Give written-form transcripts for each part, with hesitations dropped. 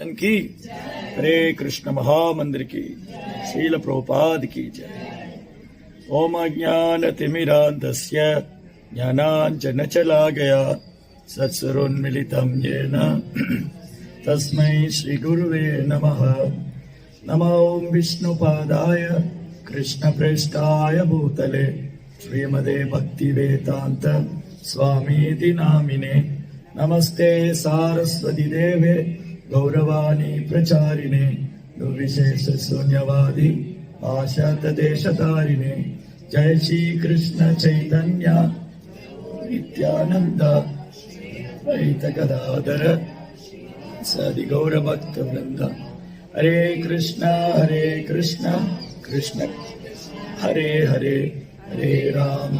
की हरे कृष्ण महामंदिर की श्रील प्रभुपाद की जय। ओम अज्ञानतिमिरान्धस्य ज्ञानाञ्जनशलाकया सत्सरोन्मिलितं येन तस्मै श्रीगुरुवे नमः। नमो विष्णुपादाय कृष्णप्रेष्ठाय भूतले श्रीमदे भक्तिवेदान्त स्वामीति नामिने। नमस्ते सारस्वती देवे गौरवाणी प्रचारिणे निर्विशेष शून्यवादी आशातदेशतारिणे। जय श्री कृष्ण चैतन्य नित्यानंद द्वैत गदाधर सदि गौर भक्त वृंद। हरे कृष्ण कृष्ण हरे हरे हरे राम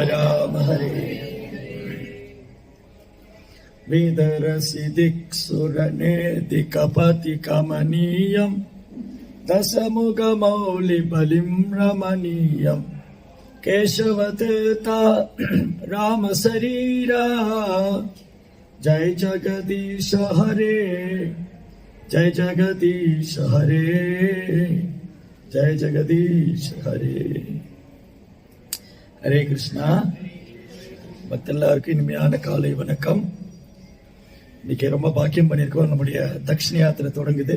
राम हरे। विदरसि दिक्सुरनेति कपति कमनीयं दशमुखमौलिबलिं रमणीयं केशवतीर्था रामशरीरा। जय जगदीश हरे जय जगदीश हरे जय जगदीश हरे। हरे कृष्णा। பக்தெல்லாருக்கும் இனிமையான காலை வணக்கம். இன்னைக்கு ரொம்ப பாக்கியம் பண்ணியிருக்கோம். நம்முடைய தக்ஷிண யாத்திரை தொடங்குது.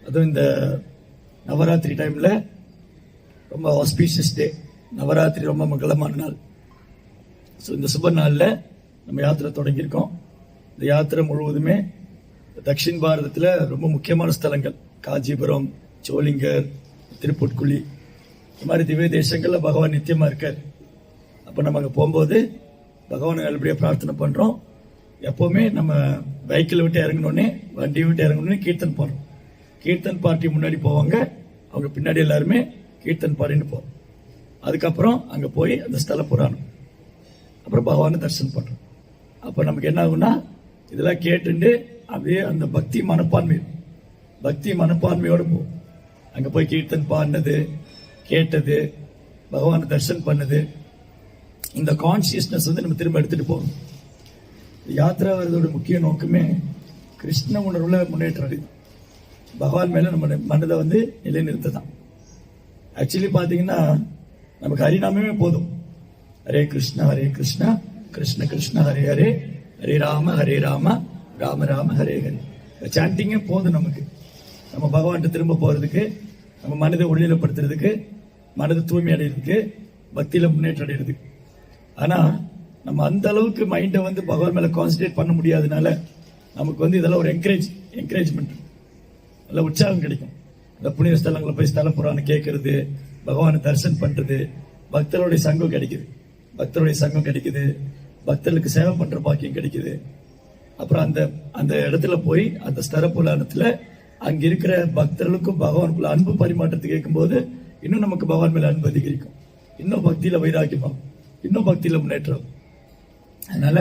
அதுவும் இந்த நவராத்திரி டைம்ல ரொம்ப ஆஸ்பீஷியஸ் டே. நவராத்திரி ரொம்ப மங்களமான நாள். ஸோ இந்த சுப நாளில் நம்ம யாத்திரை தொடங்கியிருக்கோம். இந்த யாத்திரை முழுவதுமே தக்ஷின் பாரதத்தில் ரொம்ப முக்கியமான ஸ்தலங்கள் காஞ்சிபுரம், சோளிங்கர், திருப்புட்குழி, இந்த மாதிரி திவ்ய தேசங்களில் பகவான் நித்தியமாக இருக்கார். அப்போ நம்ம அங்கே போகும்போது பகவானை நல்லபடியாக பிரார்த்தனை பண்ணுறோம். எப்போவுமே நம்ம வெஹிக்கிள் விட்டு இறங்கினோடனே, வண்டியை விட்டு இறங்கினோடனே கீர்த்தன் பாடுறோம். கீர்த்தன் பார்ட்டி முன்னாடி போவாங்க, அவங்க பின்னாடி எல்லாருமே கீர்த்தன் பாடின்னு போவோம். அதுக்கப்புறம் அங்கே போய் அந்த ஸ்தல புராணம், அப்புறம் பகவானை தரிசனம் பண்ணுறோம். அப்போ நமக்கு என்ன ஆகும்னா, இதெல்லாம் கேட்டுண்டு அப்படியே அந்த பக்தி மனப்பான்மையோடு போவோம். அங்கே போய் கீர்த்தன் பாடினது, கேட்டது, பகவானை தரிசனம் பண்ணது, இந்த கான்சியஸ்னஸ் வந்து நம்ம திரும்ப எடுத்துகிட்டு போகணும். யாத்திரா வர்றதோட முக்கிய நோக்கமே கிருஷ்ண உணர்வுல முன்னேற்றம் அடையும். பகவான் மேல நம்ம மனதை வந்து நிலைநிறுத்ததான். ஆக்சுவலி பாத்தீங்கன்னா நமக்கு ஹரிநாமமே போதும். ஹரே கிருஷ்ணா கிருஷ்ண கிருஷ்ண ஹரே ஹரே ஹரே ராம ராம ராம ஹரே ஹரே. சாண்டிங்கே போதும் நமக்கு. நம்ம பகவான்கிட்ட திரும்ப போறதுக்கு, நம்ம மனதை ஒளியிலப்படுத்துறதுக்கு, மனதை தூய்மை அடைகிறதுக்கு, பக்தியில முன்னேற்றம் அடைகிறதுக்கு. ஆனா நம்ம அந்த அளவுக்கு மைண்டை வந்து பகவான் மேல கான்சன்ட்ரேட் பண்ண முடியாதனால நமக்கு வந்து இதெல்லாம் ஒரு என்கரேஜ்மெண்ட், நல்ல உற்சாகம் கிடைக்கும். இந்த புனித ஸ்தலங்களை போய் ஸ்தல புராணம் கேட்கறது, பகவானை தரிசனம் பண்றது, பக்தருடைய சங்கம் கிடைக்குது, பக்தர்களுக்கு சேவை பண்ற பாக்கியம் கிடைக்குது. அப்புறம் அந்த இடத்துல போய் அந்த ஸ்தல புராணத்துல அங்க இருக்கிற பக்தர்களுக்கும் பகவானுக்குள்ள அன்பு பரிமாற்றத்தை கேட்கும் போது இன்னும் நமக்கு பகவான் மேல அன்பு அதிகரிக்கும். இன்னும் பக்தியில வைராக்கியமாகும், இன்னும் பக்தியில முன்னேற்றம். அதனால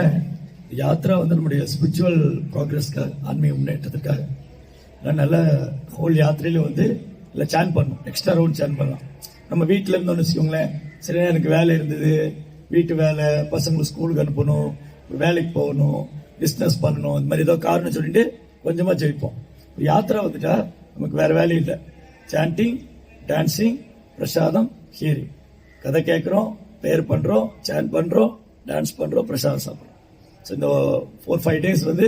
யாத்ரா வந்து நம்முடைய ஸ்பிரிச்சுவல் ப்ராக்ரஸ்க்காக, ஆன்மீக முன்னேற்றத்திற்காக. நல்ல ஹோல் யாத்திரையில வந்து இல்லை சான் பண்ணணும், எக்ஸ்ட்ரா ரவுண்ட் சான் பண்ணலாம். நம்ம வீட்டில் இருந்தோம்னு வச்சுக்கோங்களேன், சரி எனக்கு வேலை இருந்தது, வீட்டு வேலை, பசங்களை ஸ்கூலுக்கு அனுப்பணும், வேலைக்கு போகணும், பிஸ்னஸ் பண்ணணும், இந்த மாதிரி ஏதோ காரணம் சொல்லிட்டு கொஞ்சமாக ஜெயிப்போம். யாத்திரா வந்துட்டா நமக்கு வேற வேலை இல்லை. சாண்டிங், டான்சிங், பிரசாதம், ஹியரிங். கதை கேட்குறோம், ப்ரேயர் பண்ணுறோம், சான் பண்ணுறோம், டான்ஸ் பண்ணுறோம், பிரசாதம் சாப்பிட்றோம். ஸோ இந்த 4-5 days வந்து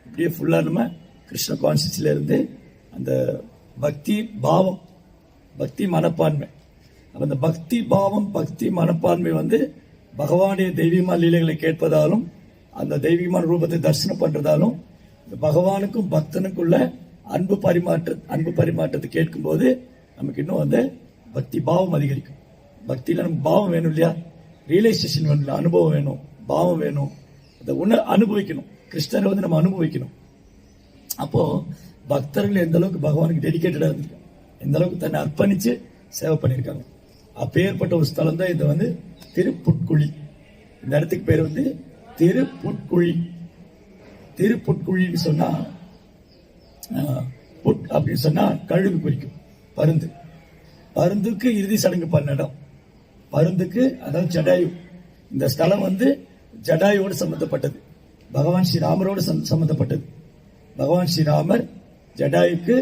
இப்படியே ஃபுல்லாக நம்ம கிருஷ்ண கான்சியஸ்ல இருந்து அந்த பக்தி பாவம், பக்தி மனப்பான்மை, அந்த பக்தி பாவம், பக்தி மனப்பான்மை வந்து பகவானுடைய தெய்வீகமான லீலைகளை கேட்பதாலும், அந்த தெய்வீகமான ரூபத்தை தரிசனம் பண்றதாலும், பகவானுக்கும் பக்தனுக்குள்ள அன்பு பரிமாற்றத்தை கேட்கும்போது நமக்கு இன்னும் அந்த பக்தி பாவம் அதிகரிக்கும். பக்தியில நமக்கு பாவம் வேணும் இல்லையா, ரியலைசேஷன் வேணும், அனுபவம் வேணும், பாவம் வேணும், அதை அனுபவிக்கணும். கிருஷ்ணரை வந்து நம்ம அனுபவிக்கணும். அப்போ பக்தர்கள் எந்த அளவுக்கு பகவானுக்கு டெடிகேட்டடா இருந்திருக்காங்க, எந்த அளவுக்கு தன்னை அர்ப்பணிச்சு சேவை பண்ணியிருக்காங்க. அப்பேற்பட்ட ஒரு ஸ்தலம் தான் இது வந்து திருப்புட்குழி. இந்த இடத்துக்கு பேர் வந்து திருப்புட்குழி. திருப்புட்குழின்னு சொன்னா, புட் அப்படின்னு சொன்னா கழுகு குறிக்கும், பருந்து. பருந்துக்கு இறுதி சடங்கு பண்ண இடம். பருந்துக்கு அதாவது ஜடாயு. இந்த ஸ்தலம் வந்து ஜடாயோடு சம்பந்தப்பட்டது, பகவான் ஸ்ரீராமரோடு சம்பந்தப்பட்டது. பகவான் ஸ்ரீராமர் ஜடாயுக்கு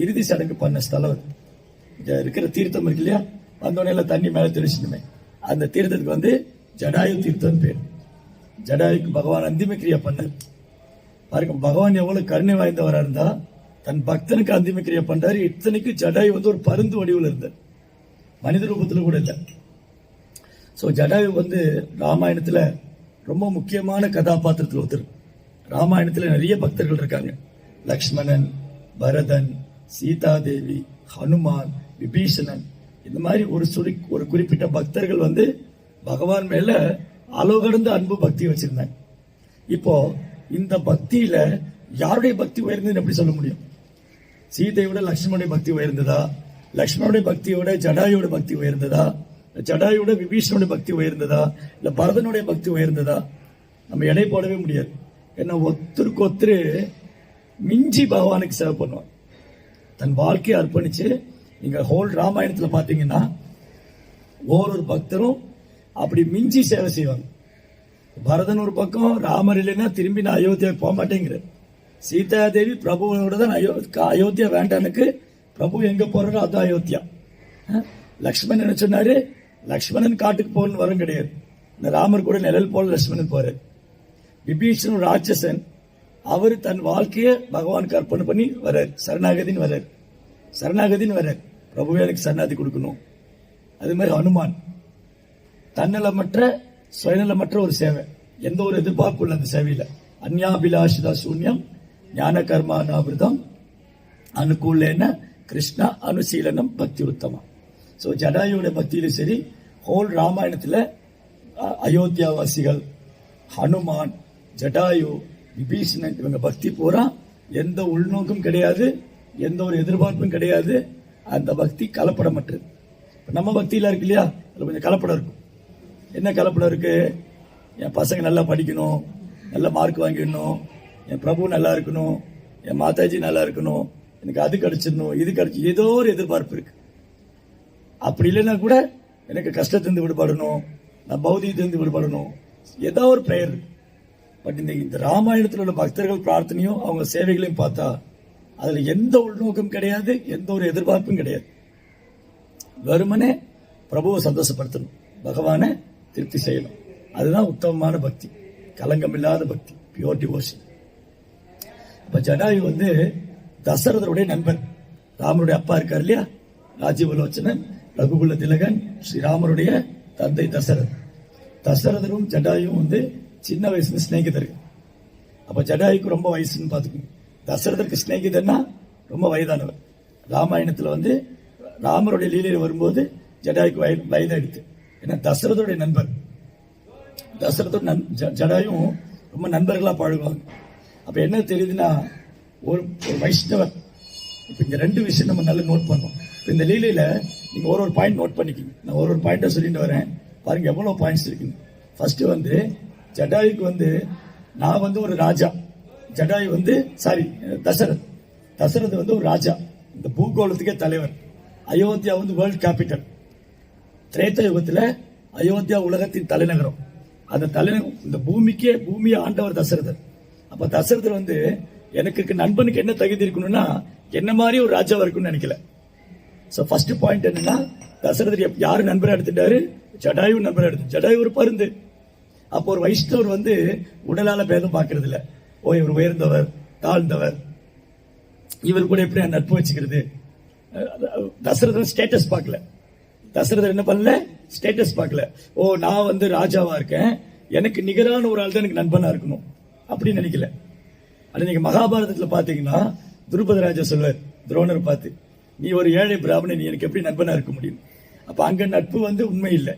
இறுதி சடங்கு பண்ண ஸ்தலம். இங்க இருக்கிற தீர்த்தம் இருக்கு இல்லையா, வந்தோடனே எல்லாம் தண்ணி மேல தெளிச்சுடுமே, அந்த தீர்த்தத்துக்கு வந்து ஜடாயு தீர்த்தம் பேர். ஜடாயுக்கு பகவான் அந்திம கிரியா பண்ணார். பாருங்க, பகவான் எவ்வளவு கருணை வாய்ந்தவரா இருந்தா தன் பக்தனுக்கு அந்திம கிரியா பண்றாரு. இத்தனைக்கு ஜடாயு வந்து ஒரு பருந்து வடிவில் இருந்தார், மனித ரூபத்துல கூட இல்லை. ஸோ ஜடாயு வந்து ராமாயணத்துல ரொம்ப முக்கியமான கதாபாத்திரத்தில் ஒருத்தர். ராமாயணத்துல நிறைய பக்தர்கள் இருக்காங்க. லக்ஷ்மணன், பரதன், சீதாதேவி, ஹனுமான், விபீஷணன், இந்த மாதிரி ஒரு குறிப்பிட்ட பக்தர்கள் வந்து பகவான் மேல அளவுகடந்த அன்பு பக்தி வச்சிருந்தாங்க. இப்போ இந்த பக்தியில யாருடைய பக்தி உயர்ந்ததுன்னு எப்படி சொல்ல முடியும்? சீதையோட லக்ஷ்மணுடைய பக்தி உயர்ந்ததா, லக்ஷ்மணுடைய பக்தியோட ஜடாயோட பக்தி உயர்ந்ததா, ஜடாயோட விபீஷனுடைய பக்தி உயர்ந்ததா, இல்ல பரதனுடைய பக்தி உயர்ந்ததா? நம்ம எடை போடவே முடியாது. ஏன்னா ஒருத்தருக்கு ஒருத்தர் மிஞ்சி பகவானுக்கு சேவை பண்ணுவாங்க, தன் வாழ்க்கையை அர்ப்பணிச்சு. நீங்க ஹோல் ராமாயணத்துல பாத்தீங்கன்னா ஒவ்வொரு பக்தரும் அப்படி மிஞ்சி சேவை செய்வாங்க. பரதன் ஒரு பக்கம், ராமர் இல்லைன்னா திரும்பி நான் அயோத்தியா போக மாட்டேங்கிற. சீதா தேவி பிரபுவோட தான் அயோத்தியா வேண்டானுக்கு, பிரபு எங்க போறாரோ அதான் அயோத்தியா. லக்ஷ்மணன் என்ன சொன்னாரு, லக்ஷ்மணன் காட்டுக்கு போகணும்னு வரம் கிடையாது, இந்த ராமர் கூட நிழல் போல லக்ஷ்மணன் போறாரு. விபீஷன் ராட்சசன், அவர் தன் வாழ்க்கையை பகவானுக்கு அர்ப்பணம் பண்ணி வர்றார், சரணாகதின்னு வர்றார். பிரபுவே எனக்கு சரணாதி கொடுக்கணும். அது மாதிரி ஹனுமான் தன்னலமற்ற சுயநலமற்ற ஒரு சேவை, எந்த ஒரு எதிர்பார்ப்பு இல்லை அந்த சேவையில. அந்யாபிலாஷிதா சூன்யம் ஞான கர்மானாபிருதம் அனுகூலேன கிருஷ்ணா அனுசீலனம் பக்தி உத்தமம். ஸோ ஜடாயுடைய பக்தியிலும் சரி, ஹோல் ராமாயணத்துல அயோத்தியாவாசிகள், ஹனுமான், ஜடாயு, விபீஷணன், இவங்க பக்தி பூரா எந்த உள்நோக்கம் கிடையாது, எந்த ஒரு எதிர்பார்ப்பும் கிடையாது. அந்த பக்தி கலப்படமற்றது. நம்ம பக்தியில இருக்கு இல்லையா, அதுல கொஞ்சம் கலப்படம் இருக்கும். என்ன கலப்படம் இருக்கு? என் பசங்க நல்லா படிக்கணும், நல்ல மார்க் வாங்கிடணும், என் பிரபு நல்லா இருக்கணும், என் மாதாஜி நல்லா இருக்கணும், எனக்கு அது கிடைச்சிடணும், இது கிடைச்சி, ஏதோ ஒரு எதிர்பார்ப்பு இருக்கு. அப்படி இல்லைன்னா கூட எனக்கு கஷ்டத்திலிருந்து விடுபடணும், நான் பௌதிகத்திலிருந்து விடுபடணும், ஏதோ ஒரு பெயர். பட் இந்த ராமாயணத்தில் உள்ள பக்தர்கள் பிரார்த்தனையும் அவங்க சேவைகளையும் பார்த்தா அதுல எந்த உள்நோக்கம் கிடையாது, எந்த ஒரு எதிர்பார்ப்பும் கிடையாது. வெறுமனே பிரபுவை சந்தோஷப்படுத்தணும், பகவானை திருப்தி செய்யணும். அதுதான் உத்தமமான பக்தி, கலங்கம் இல்லாத பக்தி, பியூர் டிவோஷன். இப்ப ஜடாயு வந்து தசரதருடைய நண்பன். ராமருடைய அப்பா இருக்கார் இல்லையா, ராஜீவலோச்சனன், ரகுகுல திலகன், ஸ்ரீராமருடைய தந்தை தசரத். தசரதரும் ஜடாயும் வந்து சின்ன வயசுல சிநேகிதர்கள். அப்ப ஜடாயுக்கு ரொம்ப வயசுன்னு பாத்துக்கோங்க. தசரதருக்கு சிநேகிதன்னா ரொம்ப வயதானவர். ராமாயணத்துல வந்து ராமருடைய லீலையில் வரும்போது ஜடாயுக்கு வயது எடுத்து, ஏன்னா தசரதருடைய நண்பர். தசரதோட ஜடாயும் ரொம்ப நண்பர்களா பழகுவாங்க. அப்ப என்ன தெரியுதுன்னா, ஒரு வைஷ்ணவர். இப்ப இந்த ரெண்டு விஷயம் நம்ம நல்லா நோட் பண்ணோம். இந்த லீலையில நீங்க ஒரு பாயிண்ட் நோட் பண்ணிக்கிங்க. நான் ஒரு பாயிண்ட சொல்லிட்டு வரேன், பாருங்க எவ்வளவு பாயிண்ட்ஸ் இருக்குங்க. ஃபர்ஸ்ட் வந்து ஜடாயுக்கு வந்து, நான் வந்து ஒரு ராஜா, ஜடாயு வந்து தசரத் வந்து ஒரு ராஜா, இந்த பூகோளத்துக்கே தலைவர். அயோத்தியா வந்து வேர்ல்ட் கேபிட்டல். திரேத்த யுகத்துல அயோத்தியா உலகத்தின் தலைநகரம். அந்த தலைநகரம், இந்த பூமியை ஆண்டவர் தசரதர். அப்ப தசரதர் வந்து எனக்கு நண்பனுக்கு என்ன தகுதி இருக்கணும்னா, என்ன மாதிரி ஒரு ராஜாவா இருக்கும்னு நினைக்கல. சோ ஃபர்ஸ்ட் பாயிண்ட் என்னன்னா, தசரதர் யாரு நண்பரா எடுத்துட்டாரு? ஜடாயு நண்பரா எடுத்து. ஜடாயு ஒரு பருந்து. அப்போ ஒரு வைஷ்ணவர் வந்து உடலால பேதம் பார்க்கறது இல்ல. ஓ, இவர் உயர்ந்தவர், தாழ்ந்தவர், இவர் கூட எப்படி நட்பு வச்சுக்கிறது. தசரதர் ஸ்டேட்டஸ் பார்க்கல. தசரதர் என்ன பண்ணல? ஸ்டேட்டஸ் பார்க்கல. ஓ, நான் வந்து ராஜாவா இருக்கேன், எனக்கு நிகரான ஒரு ஆள் தான் எனக்கு நண்பனா இருக்கணும் அப்படின்னு நினைக்கல. அது நீங்க மகாபாரதத்துல பாத்தீங்கன்னா துருபத ராஜா சொல்வார் துரோணர் பார்த்து, நீ ஒரு ஏழை பிராமணன், நீ எனக்கு எப்படி நண்பனா இருக்க முடியும்? அப்ப அங்க நட்பு வந்து உண்மை இல்லை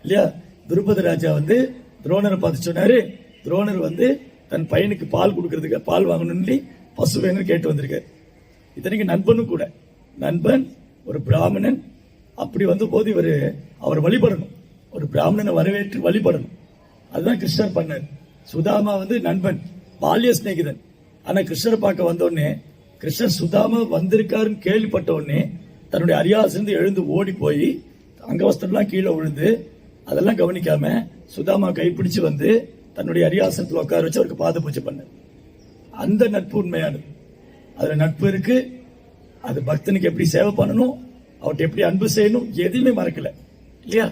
இல்லையா? துருபத ராஜா வந்து துரோணரை பார்த்து சொன்னாரு, துரோணர் வந்து தன் பையனுக்கு பால் கொடுக்கறதுக்கு, பால் வாங்கணும்னு பசு வேணும்னு கேட்டு வந்திருக்காரு. இத்தனைக்கு நண்பனும் கூட, நண்பன் ஒரு பிராமணன். அப்படி வந்த போது அவர் வழிபடணும், ஒரு பிராமணனை வரவேற்று வழிபடணும். அதுதான் கிருஷ்ணர் பண்ணார். சுதாமா வந்து நண்பன், பால்ய சிநேகிதன். ஆனா கிருஷ்ணரை பார்க்க வந்தோடனே, கிருஷ்ணர் சுதாமா வந்திருக்காருன்னு கேள்விப்பட்ட உடனே தன்னுடைய அரியாசிலிருந்து எழுந்து ஓடி போய் அங்கவஸ்திரம்லாம் கீழே விழுந்து, அதெல்லாம் கவனிக்காம சுதாமா கைப்பிடிச்சு வந்து தன்னுடைய அரியாசனத்தில் உட்கார வச்சு அவருக்கு பாத பூஜை பண்ணார். அந்த நட்பு உண்மையானது. அதுல நட்பு இருக்கு. அது பக்தனுக்கு எப்படி சேவை பண்ணணும், அவர்கிட்ட எப்படி அன்பு செய்யணும், எதையுமே மறக்கல இல்லையா.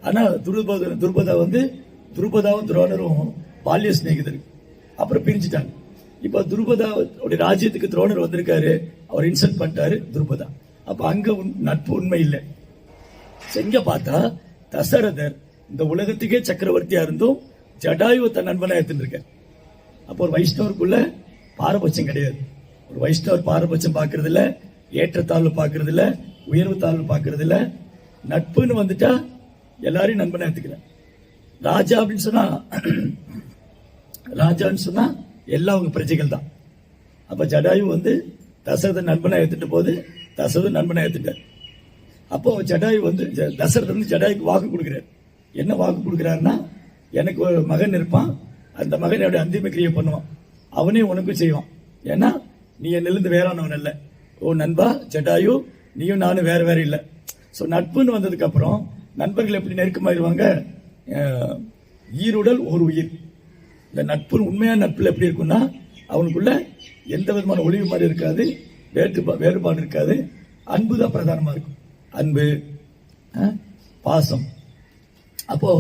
ஆனா துருபதாவும் துரோணரும் பால்ய சிநேகிதர், அப்புறம் பிரிஞ்சுட்டாங்க. இப்ப துருபதா ராஜ்யத்துக்கு துரோணர் வந்திருக்காரு, அவர் இன்சல்ட் பண்ணிட்டாரு துருபதா. அப்ப அங்க நட்பு உண்மை இல்லை. செங்க பார்த்தா தசரதர் இந்த உலகத்துக்கே சக்கரவர்த்தியா இருந்தும் ஜடாயுவை தன் நண்பனா எடுத்துட்டு இருக்காரு. அப்போ ஒரு வைஷ்ணவருக்குள்ள பாரபட்சம் கிடையாது. ஒரு வைஷ்ணவர் பாரபட்சம் பாக்குறது இல்ல, ஏற்றத்தாழ்வு பாக்குறது இல்ல, உயர்வு தாழ்வு பாக்குறது இல்ல. நட்புன்னு வந்துட்டா எல்லாரையும் நண்பனா எடுத்துக்கிறேன். ராஜா அப்படின்னு சொன்னா எல்லாம் அவங்க பிரஜைகள் தான். அப்ப ஜடாயு தசரதன் நண்பனா எடுத்துட்டு போது தசரதன் நண்பனா எடுத்துட்டார். அப்போ ஜடாயு தசரதன் ஜடாயுக்கு வாக்கு கொடுக்கிறார். என்ன வாக்கு கொடுக்கிறாருன்னா, எனக்கு ஒரு மகன் இருப்பான், அந்த மகன் என்னுடைய அந்திம கிரியை பண்ணுவான், அவனே உனக்கும் செய்வான். ஏன்னா நீ என்னிலிருந்து வேறானவன் அல்ல. ஓ நண்பா ஜடாயு, நீயும் நானும் வேற வேற இல்லை. ஸோ நட்புன்னு வந்ததுக்கு அப்புறம் நண்பர்கள் எப்படி நெருக்கமாயிருவாங்க, ஈருடல் ஒரு உயிர். இந்த நட்பு உண்மையான நட்புல எப்படி இருக்குன்னா, அவனுக்குள்ள எந்த விதமான ஒளிவு மாதிரி இருக்காது, வேறுபாடு இருக்காது. அன்பு தான் பிரதானமா இருக்கும். அன்பு, பாசம். அப்போ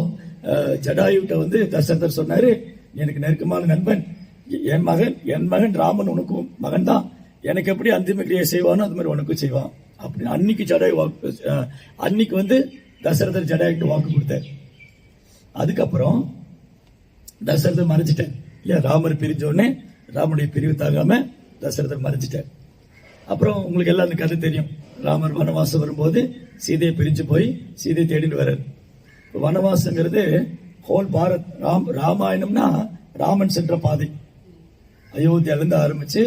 ஜடாயுட்ட தசரதர் சொன்னாரு, எனக்கு நெருக்கமான நண்பன் என் மகன் ராமன், உனக்கும் மகன் தான். எனக்கு எப்படி அந்திம கிரியை செய்வானோ அது மாதிரி உனக்கும் செய்வான் அப்படின்னு அன்னைக்கு ஜடாயு அன்னைக்கு தசரதர் ஜடாயுக்கு வாக்கு கொடுத்தார். அதுக்கப்புறம் தசரதர் மறைச்சிட்டார் இல்லையா. ராமர் பிரிஞ்ச உடனே ராமனுடைய பிரிவு தாங்காம தசரதர் மறைச்சிட்டார். அப்புறம் உங்களுக்கு எல்லாம் அந்த கதை தெரியும். ராமர் வனவாசம் வரும்போது சீதையை பிரிஞ்சு போய் சீதையை தேடிட்டு வர்றாரு. வனவாசங்கிறது ஹோல் பாரத். ராமாயணம்னா ராமன் சென்ற பாதை. அயோத்தியிலிருந்து ஆரம்பிச்சு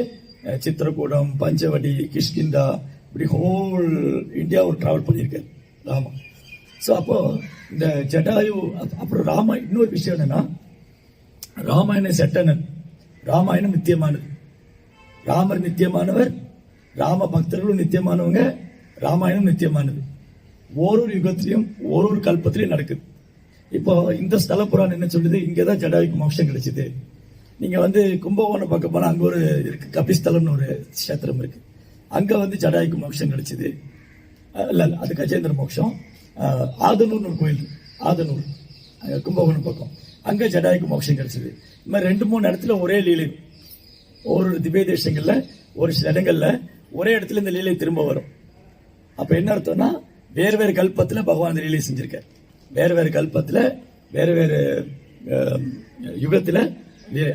சித்திரகூடம், பஞ்சவடி, கிஷ்கிந்தா, இப்படி ஹோல் இந்தியா ஒரு டிராவல் பண்ணியிருக்காரு ராமன். ஸோ அப்போ இந்த ஜடாயு, அப்புறம் இன்னொரு விஷயம் என்னன்னா, ராமாயணம் செட்டனன். ராமாயணம் நித்தியமானது. ராமர் நித்தியமானவர், ராம பக்தர்களும் நித்தியமானவங்க, ராமாயணம் நித்தியமானது. ஒரு யுகத்திலையும் ஒரு கல்பத்திலையும் நடக்குது. இப்போ இந்த ஸ்தல புராணம் என்ன சொல்லுது, இங்கதான் ஜடாயுக்கு மோட்சம் கிடைச்சது. நீங்க கும்பகோணம் பக்கம் போனா அங்க ஒரு இருக்கு, கபிஸ்தலம்னு ஒரு கஷேத்திரம் இருக்கு. அங்க ஜடாயுக்கு மோட்சம் கிடைச்சது. இல்ல அது கஜேந்திர மோட்சம். ஆதனூர்னு ஒரு கோயில், ஆதனூர் கும்பகோணம் பக்கம், அங்க ஜடாயுக்கு மோட்சம் கிடைச்சது. இந்த மாதிரி 2-3 இடத்துல ஒரே லீலை, ஒரு திவ்ய தேசங்கள்ல ஒரு சில இடங்கள்ல ஒரே இடத்துல இந்த லீலை திரும்ப வரும். அப்ப என்ன அர்த்தம்னா, வேறு வேறு கல்பத்துல பகவான் லீலை செஞ்சிருக்கார். வேறு வேறு கல்பத்துல வேறு வேறு யுகத்துல.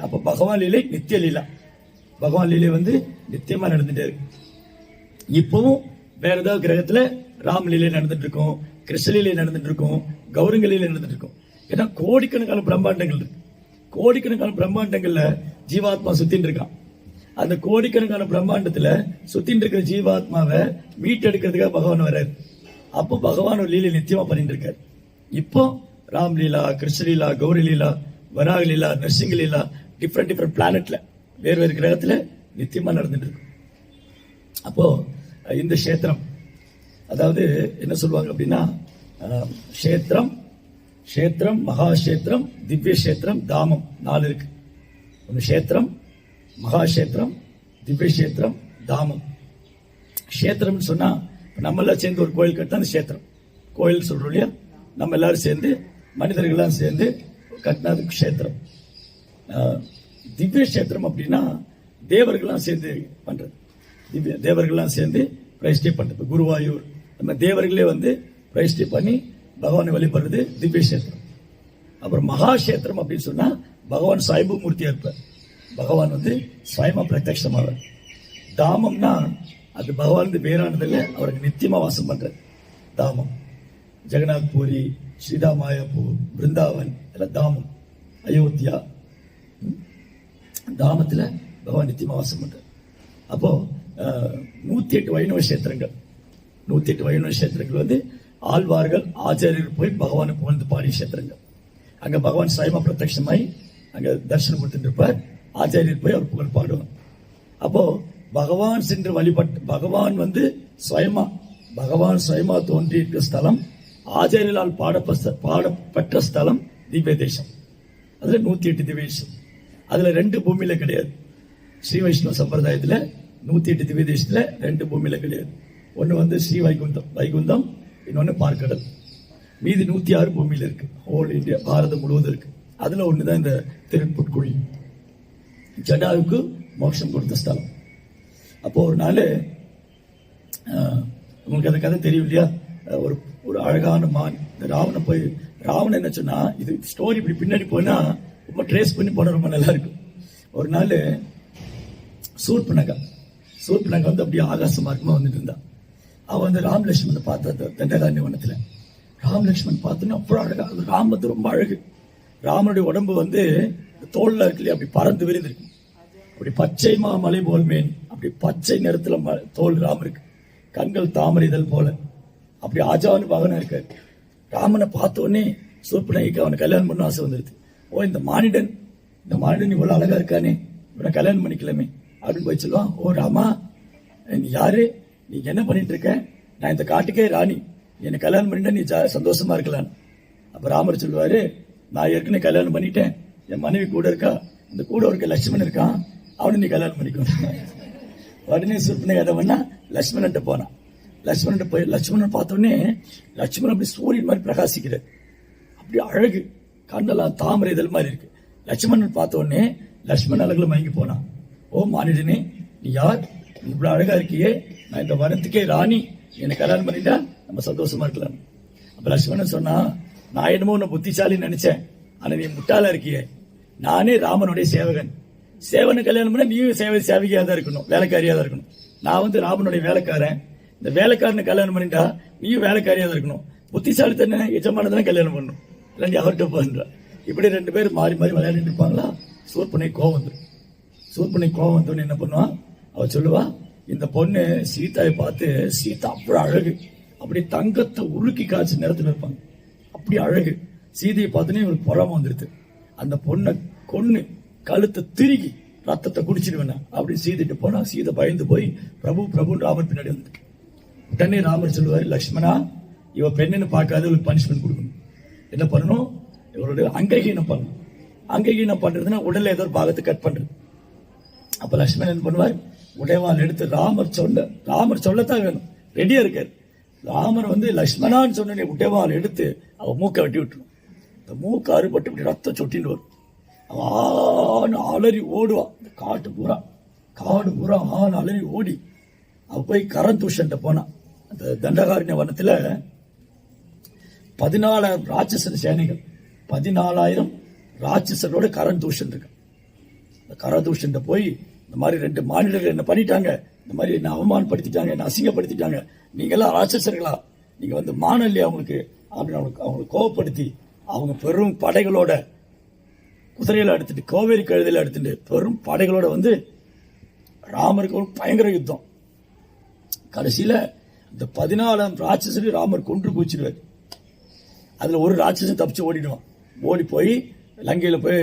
அப்ப பகவான் லீலை நித்திய லீலா. பகவான் லீலை நித்தியமா நடந்துட்டே இருக்கு. இப்பவும் வேற ஏதாவது கிரகத்துல ராம் லீலை நடந்துட்டு இருக்கும், கிருஷ்ண லீலை நடந்துட்டு இருக்கும், கௌரங்க லீலை நடந்துட்டு இருக்கும். ஏன்னா கோடிக்கணக்கான பிரம்மாண்டங்கள் இருக்கு. கோடிக்கணக்கான பிரம்மாண்டங்கள்ல ஜீவாத்மா சுத்தின்னு இருக்கான். அந்த கோடிக்கணக்கான பிரம்மாண்டத்துல சுத்தின்னு இருக்கிற ஜீவாத்மாவை மீட்டெடுக்கிறதுக்காக பகவான் வர்றாரு. அப்போ பகவான் ஒரு லீலை நித்தியமா பண்ணிட்டு இருக்காரு. இப்போ ராம் லீலா, கிருஷ்ண லீலா, கௌரி லீலா, வராக லீலா, நரசிங்க லீலா, டிஃப்ரெண்ட் பிளானட்ல வேறு வேறு கிரகத்துல நித்தியமா நடந்துட்டு இருக்கு. அப்போ இந்த கஷேத்திரம், அதாவது என்ன சொல்லுவாங்க அப்படின்னா, கஷேத்திரம், மகாஷேத்திரம், திவ்ய கஷேத்திரம், தாமம் 4 இருக்கு. ஒன்று கஷேத்திரம், மகாஷேத்திரம், திவ்ய கஷேத்திரம், தாமம். கஷேத்திரம்னு சொன்னா நம்ம எல்லாம் சேர்ந்து ஒரு கோயில் கட்டினா அந்த கஷேத்திரம். கோயில் சொல்றோம் இல்லையா, நம்ம எல்லாரும் சேர்ந்து, மனிதர்கள்லாம் சேர்ந்து கட்டினது கஷேத்திரம். திவ்ய கஷேத்திரம் அப்படின்னா தேவர்கள்லாம் சேர்ந்து பண்றது. தேவர்கள்லாம் சேர்ந்து பிரதிஷ்டை பண்றது. குருவாயூர் நம்ம தேவர்களே பிரதிஷ்டை பண்ணி பகவானை வழிபடுறது திவ்ய கஷேத்திரம். அப்புறம் மகாஷேத்திரம் அப்படின்னு சொன்னா பகவான் சாய்பு மூர்த்தியா இருப்பார். பகவான் சுயமா பிரத்யட்சமாவார். தாமம்னா அது பகவான் வேறானதில்ல, அவருக்கு நித்தியமா வாசம் பண்றது தாமம். ஜெகநாத் பூரி, ஸ்ரீதா மாயாப்பூர், பிருந்தாவன் எல்லாம் தாமம். அயோத்தியா தாமத்துல பகவான் நித்தியமா வாசம் பண்றார். அப்போ 108 வைணவ கஷேத்திரங்கள், 108 வைணவ கஷேத்திரங்கள் ஆழ்வார்கள், ஆச்சாரியர்கள் போய் பகவானை புகழ்ந்து பாடிய கஷேத்திரங்கள். அங்க பகவான் சுயமா பிரத்யட்சமாய் அங்க தரிசனம் கொடுத்துட்டு இருப்பார். ஆச்சாரியர் போய் அவர் புகழ் பாடுவார். அப்போ பகவான் சென்று வழிபட்டு பகவான் சுயமா தோன்றியிருக்கிற ஸ்தலம், ஆச்சாரியர்களால் பாடப்பட்ட ஸ்தலம் திவ்ய தேசம். அதுல 108 திவ்ய தேசம். அதுல 2 பூமியில கிடையாது. ஸ்ரீ வைஷ்ணவ சம்பிரதாயத்துல 108 திவ்ய தேசத்துல 2 பூமியில கிடையாது. ஒண்ணு வந்து ஸ்ரீ வைகுந்தம், இன்னொன்னு பார்க்கடல். மீதி 106 பூமியில இருக்கு. ஹோல் இந்தியா, பாரதம் முழுவதும் இருக்கு. அதுல ஒண்ணுதான் இந்த திருப்புட்குழி, ஜடாவுக்கு மோட்சம் கொடுத்த ஸ்தலம். அப்போ ஒரு நாள் உங்களுக்கு அந்த கதை தெரியும் இல்லையா? ஒரு அழகான மான், இந்த ராவணன் என்ன சொன்னா, இது ஸ்டோரி இப்படி பின்னாடி போனா ரொம்ப ட்ரேஸ் பண்ணி போன ரொம்ப நல்லா இருக்கும். ஒரு நாள் சூர்பனகா வந்து அப்படியே ஆகாச மார்க்கமா வந்துட்டு இருந்தா. அவ வந்து ராம் லட்சுமணன் பார்த்தா தண்டகாரண்ய வனத்துல. ராம் லட்சுமணன் பார்த்தோன்னா அப்புறம் அழகா, ராம் வந்து ரொம்ப அழகு. ராமனுடைய உடம்பு வந்து தோல்ல இருக்கு இல்லையா, அப்படி பறந்து விரிந்திருக்கு. அப்படி பச்சை மலை போல் மேன், அப்படி பச்சை நிறத்துல தோல் ராம இருக்கு. கண்கள் தாமரை இதழ் போல, அப்படி ஆஜானு பாகனா இருக்காரு. ராமனை பார்த்த உடனே சூர்பனகைக்கு அவனை கல்யாணம் பண்ண ஆசை வந்துருது. ஓ, இந்த மானிடன் இவ்வளவு அழகா இருக்கானே, இவனை கல்யாணம் பண்ணிக்கலாமே அப்படின்னு போய் சொல்லுவான். ஓ ராமா, நீ யாரு, நீ என்ன பண்ணிட்டு இருக்க? நான் இந்த காட்டுக்கே ராணி, என்னை கல்யாணம் பண்ணிட்டா நீ சந்தோஷமா இருக்கலாம். அப்ப ராமர் சொல்லுவாரு, நான் ஏற்கனவே கல்யாணம் பண்ணிட்டேன், என் மனைவி கூட இருக்கா, இந்த கூட இருக்க லட்சுமணன் இருக்கான், அவனை நீ கல்யாணம் பண்ணிக்கணும். உடனே சூர்பனகை என்ன பண்ணா, லட்சுமணன் போனான். லட்சுமணன் பார்த்தோடனே லட்சுமணன் அப்படி சூரியன் மாதிரி பிரகாசிக்கிறார். அப்படி அழகு, கண்ணெல்லாம் தாமரை இதழ் மாதிரி இருக்கு. லட்சுமணன் பார்த்த உடனே லட்சுமணன் அழகுல மயங்கி போனான். ஓ மானிடனே, நீ யார், நீ இவ்வளவு அழகா இருக்கியே, நான் இந்த வனத்துக்கே ராணி, என்னை கல்யாணம் பண்ணிட்டா நம்ம சந்தோஷமா இருக்கலாம். அப்ப லட்சுமணன் சொன்னா, நான் என்னமோ உன்னை புத்திசாலின்னு நினைச்சேன், ஆனா நீ முட்டாளா இருக்கியே. நானே ராமனுடைய சேவனை கல்யாணம் பண்ண நீயும் சேவையா தான் இருக்கணும், வேலைக்காரியா தான் இருக்கணும். நான் வந்து ராமனுடைய வேலைக்காரன், இந்த வேலைக்காரனை கல்யாணம் பண்ணிட்டா நீயும் வேலைக்காரியா தான் இருக்கணும். புத்திசாலித்தன எஜமானதானே கல்யாணம் பண்ணணும், இல்லாண்டி அவர்கிட்ட போன்றா. இப்படி 2 பேர் மாறி மாறி விளையாடிட்டு இருப்பாங்களா. சூர்பனகை கோவம் வந்தோன்னு என்ன பண்ணுவான், அவ சொல்லுவா, இந்த பொண்ணு சீதாவை பார்த்து, சீதா அவ்வளவு அழகு, அப்படி தங்கத்தை உருக்கி காய்ச்சி நேரத்தில் இருப்பாங்க, அப்படி அழகு. சீதையை பார்த்துனே இவருக்கு பொறாம வந்துருது. அந்த பொண்ணை கொன்னு கழுத்தை திருகி ரத்தத்தை குடிச்சிடுவேன் அப்படி சீதைட்டு போனா, சீதை பயந்து போய் பிரபு ராமர் பின்னாடி வந்துட்டு. உடனே ராமர் சொல்லுவாரு, லட்சுமணா, இவ பெண்ணுன்னு பார்க்காத இவளுக்கு பனிஷ்மெண்ட் கொடுக்கணும். என்ன பண்ணணும், இவருடைய அங்ககீனம் பண்ணணும். அங்ககீனம் பண்றதுன்னா உடல்ல ஏதோ ஒரு பாகத்தை கட் பண்றது. அப்ப லட்சுமணன் என்ன பண்ணுவார், உடைவாள் எடுத்து ராமர் சொல்லத்தான் வேணும், ரெடியா இருக்காரு. ராமர் வந்து லட்சுமணான்னு சொன்ன உடைவாள் எடுத்து அவ மூக்கை வெட்டி விட்டுரும். இந்த மூக்கு அறுபட்டு இப்படி ரத்தம் சொட்டின்னு வரும். அவன் அலறி ஓடுவான். இந்த காடு பூரா அலறி ஓடி அவ போய் கரந்தூஷன் போனான். அந்த தண்டகாரண்ய வனத்துல 14,000 ராட்சச சேனைகள், 14,000 ராட்சசரோட கரந்தூஷன் இருக்கு. இந்த கரதூஷன் போய், இந்த மாதிரி 2 மாநிலங்கள் என்ன பண்ணிட்டாங்க, இந்த மாதிரி என்ன அவமானப்படுத்திட்டாங்க, என்ன அசிங்கப்படுத்திட்டாங்க, நீங்க எல்லாம் ராட்சசர்களா, நீங்க வந்து மானம் இல்லையா அவங்களுக்கு அப்படின்னு அவங்களுக்கு கோவப்படுத்தி, அவங்க பெரும் படைகளோட குதிரையில எடுத்துட்டு, கோவேரி கழுதையில எடுத்துட்டு பெரும் படைகளோட வந்து ராமருக்கு ஒரு பயங்கர யுத்தம். கடைசியில இந்த 14,000 ராட்சசரையும் ராமர் கொன்று குவிச்சிடுவார். அதுல ஒரு ராட்சசன் தப்பிச்சு ஓடிடுவான். ஓடி போய் லங்கையில போய்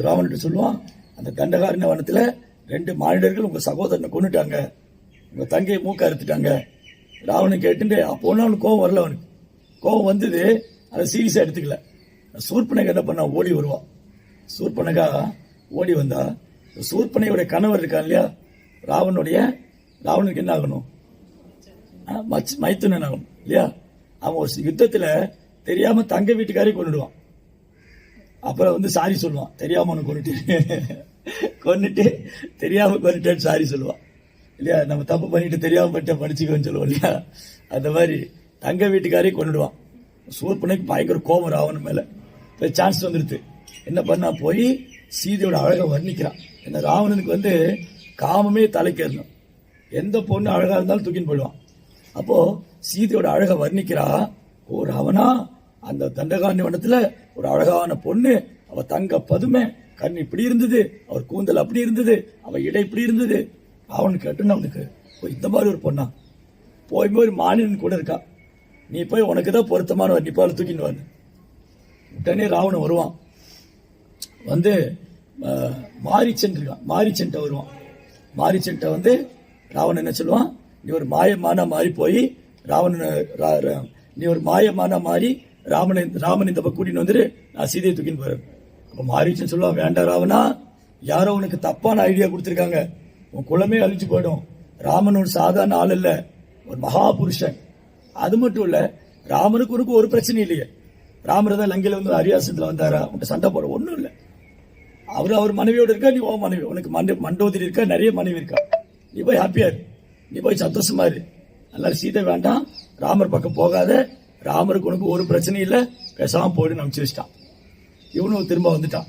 ராமன்கிட்ட சொல்லுவான், அந்த தண்டகாரண்ய வனத்துல 2 மானிடர்கள் உங்க சகோதரனை கொண்டுட்டாங்க, உங்க தங்கையை மூக்க அறுத்துட்டாங்க. ராவணன் கேட்டு அப்போ ஒன்னும் அவனுக்கு கோவம் வரல. அவனுக்கு கோவம் வந்தது, அதை சீரியஸா எடுத்துக்கல. சூர்பனகை என்ன பண்ணா, ஓடி வருவான். சூர்பனகா ஓடி வந்தா, சூர்பனகையோட கணவர் இருக்கான் இல்லையா, ராவணனுக்கு என்ன ஆகணும், மைத்துனன் ஆகணும் இல்லையா. அவன் ஒரு யுத்தத்துல தெரியாம தங்க வீட்டுக்காரே கொண்டுடுவான். அப்புறம் வந்து சாரி சொல்லுவான், தெரியாம அவனை கொண்டுட்டு தெரியாம கொண்டுட்டேன்னு சாரி சொல்லுவான் இல்லையா. நம்ம தப்பு பண்ணிட்டு தெரியாம பண்ணிட்டு படிச்சுக்கோன்னு சொல்லுவோம் இல்லையா. அந்த மாதிரி தங்க வீட்டுக்காரே கொண்டுடுவான். சூர்பனகைக்கு பயங்கர கோபம் ராவணன் மேல. சான்ஸ் வந்துருது, என்ன பண்ணா போய் சீதையோட அழகை வர்ணிக்கிறான். என்ன ராவணனுக்கு வந்து காமமே தலைக்கேறணும், எந்த பொண்ணு அழகா இருந்தாலும் தூக்கின்னு போயிடுவான். அப்போ சீதையோட அழகை வர்ணிக்கிறா. ஓ ராவணா, அந்த தண்டகாரண்ய வனத்துல ஒரு அழகான பொண்ணு, அவ தங்க பதுமை, கண் இப்படி இருந்தது, அவர் கூந்தல் அப்படி இருந்தது, அவ இடை இப்படி இருந்தது. அவனுக்கு கேட்டுன்னு அவனுக்கு இந்த மாதிரி ஒரு பொண்ணா, போய் மாநிலன் கூட இருக்கா, நீ போய் உனக்கு தான் பொருத்தமான நீ போய் தூக்கின்னு வந்து. உடனே ராவணன் வருவான். வந்து மாரிச்சென்ட்ட வருவான். மாரிச்சென்ட்ட வந்து ராவணன் என்ன சொல்லுவான், நீ ஒரு மாயமானா மாறி போய் நீ ஒரு மாயமானா மாறி ராமன் இந்த பக்கம் கூட்டின்னு வந்துரு, நான் சீதையை தூக்கின்னு போறேன். அப்ப மாரிச்சன் சொல்லுவான், வேண்டாம் ராவணா, யாரோ உனக்கு தப்பான ஐடியா கொடுத்திருக்காங்க, உன் குலமே அழிஞ்சு போயிடும். ராமன் ஒரு சாதாரண ஆள் இல்ல, ஒரு மகா புருஷன். அது மட்டும் இல்ல, ராமனுக்கு உனக்கு ஒரு பிரச்சனை இல்லையே. ராமர் தான் லங்கையில வந்து அரியாசத்துல வந்தாரா, உன்கிட்ட சண்டை போட ஒண்ணும் இல்ல. அவர் மனைவியோட இருக்கா, நீ ஓ மனைவி, உனக்கு மண்டோதரி இருக்கா, நிறைய மனைவி இருக்கா. நீ போய் ஹாப்பியா இரு, நீ போய் சந்தோஷமா இரு. அதனால சீதை வேண்டாம், ராமர் பக்கம் போகாத, ராமருக்கு உனக்கு ஒரு பிரச்சனை இல்ல, பேசாம போயிடு அனுப்பிச்சு வச்சிட்டான். இவனும் திரும்ப வந்துட்டான்.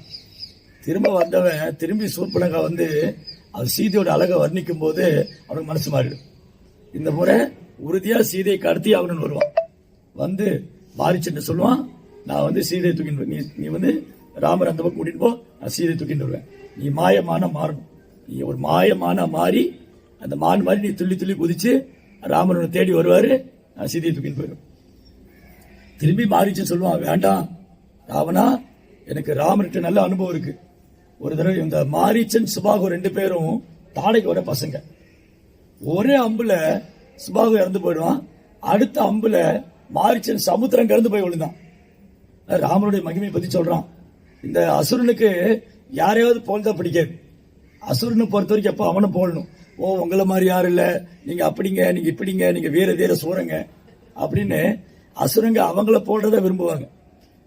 திரும்ப வந்தவன் திரும்பி சூர்பனகா வந்து அது சீதையோட அழகை வர்ணிக்கும் போது அவனுக்கு மனசு மாறிடும். இந்த முறை உறுதியா சீதையை கடத்தி அவனு வருவான். வந்து மாறிச்சுன்னு சொல்லுவான், நான் வந்து சீதையை தூக்கிட்டு நீ வந்து ராமர் அந்த பக்கம் கூட்டிட்டு போ, நான் சீதையை தூக்கிட்டு வருவேன். நீ மாயமான மாறணும், நீ ஒரு மாயமான மாறி அந்த மான் மாதிரி நீ துள்ளி துள்ளி குதிச்சு ராமனை தேடி வருவாரு, நான் சீதையை தூக்கிட்டு போயிடும். திரும்பி மாறிச்சுன்னு சொல்லுவான், வேண்டாம் ராவணா, எனக்கு ராமர்கிட்ட நல்ல அனுபவம் இருக்கு. ஒரு தடவை இந்த மாரீச்சன் சுபாகு 2 பேரும் தாடைக்கு வர பசங்க. ஒரே அம்புல சுபாகு இறந்து போயிடுவான், அடுத்த அம்புல மாரீச்சன் சமுத்திரம் கறந்து போய் விழுந்தான். ராமனுடைய மகிமை பத்தி சொல்றான். இந்த அசுரனுக்கு யாரையாவது போல்தான் பிடிக்காது. அசுரனை பொறுத்த வரைக்கும் எப்ப அவனை போடணும். ஓ உங்களை மாதிரி யாரும் இல்ல, நீங்க அப்படிங்க, நீங்க இப்படிங்க, நீங்க வீர தீர சூரங்க அப்படின்னு அசுரங்க அவங்கள போடுறத விரும்புவாங்க.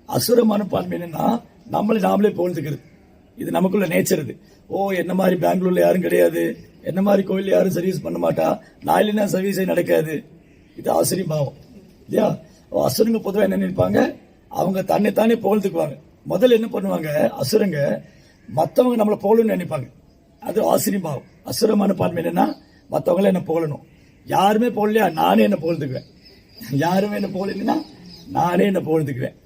அசுர மனப்பான்மை என்னன்னா நம்மளை நாமளே புகழ்ந்துக்கிறது. இது நமக்குள்ள நேச்சர். இது ஓ என்ன மாதிரி பெங்களூர்ல யாரும் கிடையாது, என்ன மாதிரி கோயில் யாரும் சர்வீஸ் பண்ண மாட்டா, நான் இல்லைன்னா சர்வீஸே நடக்காது. இது ஆசிரியம் பாவம் இல்லையா? அசுரங்க பொதுவாக என்ன நினைப்பாங்க, அவங்க தன்னைத்தானே புகழ்ந்துக்குவாங்க. முதல்ல என்ன பண்ணுவாங்க அசுரங்க, மற்றவங்க நம்மளை புகழணும்னு நினைப்பாங்க. அது ஆசிரியம் பாவம். அசுர மனப்பான்மை என்னன்னா மற்றவங்கள என்ன புகழணும். யாருமே புகழலையா நானே என்ன புகழ்ந்துக்குவேன், யாருமே என்ன புகழலைன்னா நானே என்ன புகழ்ந்துக்குவேன்.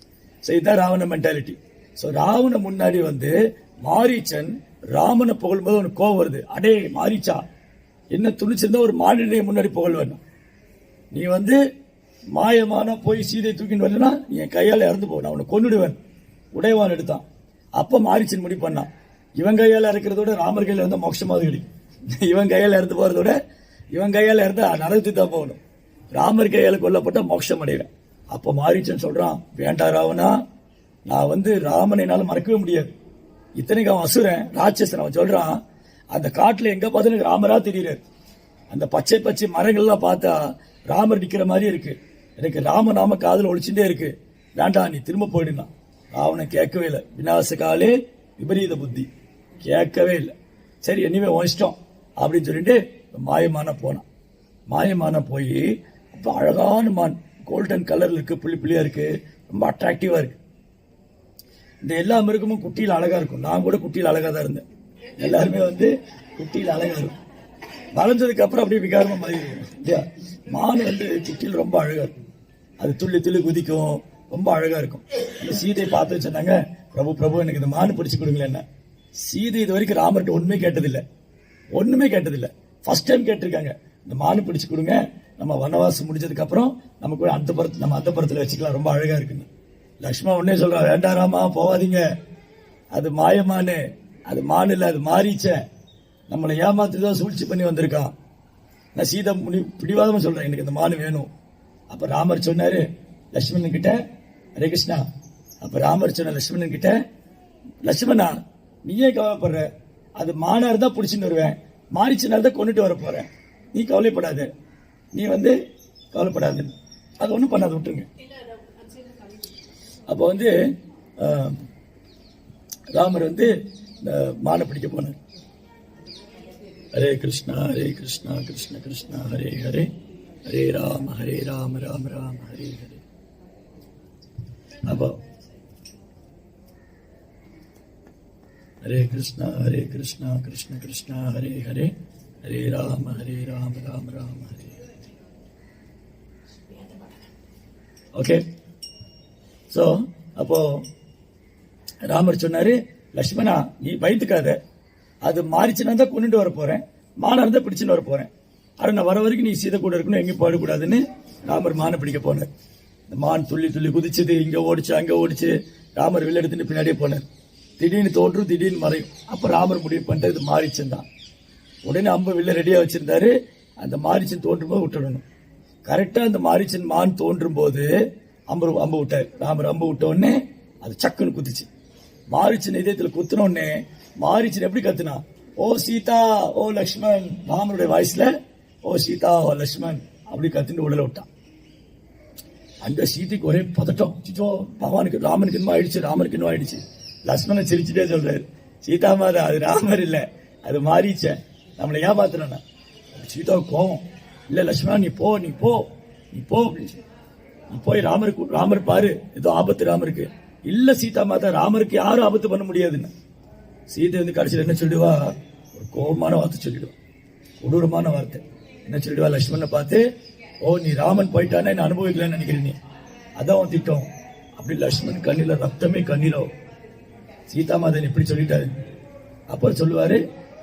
இதுதான் ராவண மென்டாலிட்டி. சோ ராவண முன்னாடி வந்து மாரீச்சன் ராமனை புகழும்போது அவனுக்கு கோவம் வருது. அடே மாரீச்சா, என்ன துணிச்சிருந்தா ஒரு மாநில முன்னாடி புகழ்வேன். நீ வந்து மாயமான போய் சீதை தூக்கின்னு வரலன்னா நீ என் கையால இறந்து போ, நான் உன்னை கொன்னுடுவேன். உடையவான் எடுத்தான். அப்ப மாரீச்சன் முடிவு பண்ணான், இவன் கையால இறக்கிறதோட ராமர் கையில இருந்தா மோட்சமாவது கிடைக்கும். இவன் கையால இறந்து போறதோட இவன் கையால இருந்தா நரகத்துக்கு தான் போகணும். ராமர் கையால கொல்லப்பட்ட மோட்சம் அடைவேன். அப்ப மாரீச்சன் சொல்றான், வேண்டா ராவணா, நான் வந்து ராமனை என்னால மறக்கவே முடியாது. இத்தனைக்கு அவன் அசுரன், ராட்சசன். அவன் சொல்றான், அந்த காட்டுல எங்க பார்த்தாலும் ராமரா தெரியுறாரு. அந்த பச்சை பச்சை மரங்கள்லாம் பார்த்தா ராமர் நிக்கிற மாதிரி இருக்கு. எனக்கு ராம நாம காதல ஒழிச்சுட்டே இருக்கு. வேண்டாம் நீ திரும்ப போயிடுனா. ராவணன் கேட்கவே இல்லை. விநாச காலே விபரீத புத்தி, கேட்கவே இல்லை. சரி இனிமே இஷ்டம் அப்படின்னு சொல்லிட்டு மாயமான போனான். மாயமான போய் அப்ப அழகான மான், கோல்டன் கலர்ல இருக்கு, புள்ளி புள்ளியா இருக்கு, ரொம்ப அட்ராக்டிவா இருக்கு. இந்த எல்லா மிருகமும் குட்டியில் அழகா இருக்கும். நான் கூட குட்டியில் அழகா தான் இருந்தேன். எல்லாருமே வந்து குட்டியில் அழகா இருக்கும். வளர்ந்ததுக்கு அப்புறம் அப்படியே விகாரமா மாறிடும் இல்லையா? மான் வந்து குட்டியில் ரொம்ப அழகா இருக்கும். அது துள்ளி துள்ளி குதிக்கும், ரொம்ப அழகா இருக்கும். இந்த சீதை பார்த்து சொன்னாங்க, பிரபு பிரபு எனக்கு இந்த மான் பிடிச்சு கொடுங்களேன். சீதை இது வரைக்கும் ராமர்கிட்ட ஒண்ணுமே கேட்டதில்லை. ஃபர்ஸ்ட் டைம் கேட்டிருக்காங்க, இந்த மான் பிடிச்சு கொடுங்க, நம்ம வனவாசம் முடிஞ்சதுக்கு அப்புறம் நமக்கு நம்ம அந்த புறத்துல வச்சுக்கலாம், ரொம்ப அழகா இருக்குன்னு. லக்ஷ்மணன் உடனே சொல்றா, வேண்டாம் ராமா போவாதீங்க, அது மாயமானு, அது மான் இல்ல, அது மாரீச்ச, நம்மளை ஏமாத்துதான் சூழ்ச்சி பண்ணி வந்திருக்கான். நான் சீதா பிடிவாதமா சொல்றேன், எனக்கு இந்த மான் வேணும். அப்ப ராமர் சொன்னாரு லட்சுமணன் கிட்ட, ஹரே கிருஷ்ணா. அப்ப ராமர் சொன்ன லட்சுமணன் கிட்ட, லட்சுமணா நீ ஏன் கவலைப்படுற, அது மானா இருந்தா பிடிச்சின்னு வருவேன், மாரீச்சனா தான் கொண்டுட்டு வர போறேன், நீ கவலைப்படாத, நீ வந்து கவலைப்படாது, அது ஒண்ணும் பண்ணாது, விட்டுருங்க. அப்ப வந்து ராமர் வந்து மானை பிடிக்க போனார். ஹரே கிருஷ்ணா கிருஷ்ண கிருஷ்ணா ஹரே ஹரே, ஹரே ராம ராம ராம ஹரே ஹரே. அப்போ ஹரே கிருஷ்ணா கிருஷ்ண கிருஷ்ணா ஹரே ஹரே, ஹரே ராம ராம ராம ஹரே ஹரே. ஓகே. சோ அப்போ ராமர் சொன்னாரு, லட்சுமணா நீ பயந்துக்காத, அது மாறிச்சுன்னா தான் கொண்டுட்டு வர போறேன், மானா இருந்தா பிடிச்சுன்னு வர போறேன், ஆனா நான் வர வரைக்கும் நீ சீதை கூட இருக்கணும், எங்கேயும் போடக்கூடாதுன்னு ராமர் மானை பிடிக்க போனார். இந்த மான் துள்ளி துள்ளி குதிச்சது, இங்க ஓடிச்சு அங்க ஓடிச்சு. ராமர் வெளில எடுத்துட்டு பின்னாடியே போனார். திடீர்னு தோன்றும், திடீர்னு மறையும். அப்ப ராமர் முடிவு பண்றது மாறிச்சன் தான். உடனே அம்பு வில்ல ரெடியா வச்சிருந்தாரு. அந்த மாரிச்சன் தோன்றும் போது விட்டுடணும். கரெக்டா அந்த மாரிச்சன் மான் தோன்றும் போது அம்பு விட்டாரு. ராமர் அம்பு விட்ட உடனே அது சக்குன்னு குதிச்சு. மாரிச்சன் இதயத்துல குத்தின உடனே மாரிச்சு எப்படி கத்துனா, ஓ சீதா ஓ லக்ஷ்மண், ராமனுடைய வாய்ஸ்ல ஓ சீதா ஓ லக்ஷ்மண் அப்படி கத்துட்டு உடல விட்டான். அந்த சீதைக்கு ஒரே பதட்டம், சிச்சோ பகவானுக்கு ராமனுக்கு இன்னும் ஆயிடுச்சு, ராமனுக்கு இன்னும் ஆயிடுச்சு. லக்ஷ்மணன் சிரிச்சுட்டே சொல்றாரு, சீதா மாதா அது ராமர் இல்ல, அது மாறிச்ச, நம்மளை ஏமாத்துறா. சீதாவுக்கு கோவம், இல்ல லட்சுமணா நீ போ நீ போ நீ போ அப்படின்னு, நீ போய் ராமர் பாரு, ஏதோ ஆபத்து ராமருக்கு. இல்ல சீதா மாதா, ராமருக்கு யாரும் ஆபத்து பண்ண முடியாதுன்னு. சீதை வந்து கடைசியில் என்ன சொல்லிடுவா, ஒரு கோபமான வார்த்தை சொல்லிடுவா, கொடூரமான வார்த்தை. என்ன சொல்லிடுவா லட்சுமணனை பார்த்து, ஓ நீ ராமன் போயிட்டானே என்ன அனுபவிக்கலன்னு நினைக்கிறேன் நீ, அதான் திட்டம். அப்படி லட்சுமணன் கண்ணில ரத்தமே கண்ணீரோ. சீதா மாதன் எப்படி சொல்லிட்டாரு. அப்புறம் சொல்லுவாரு,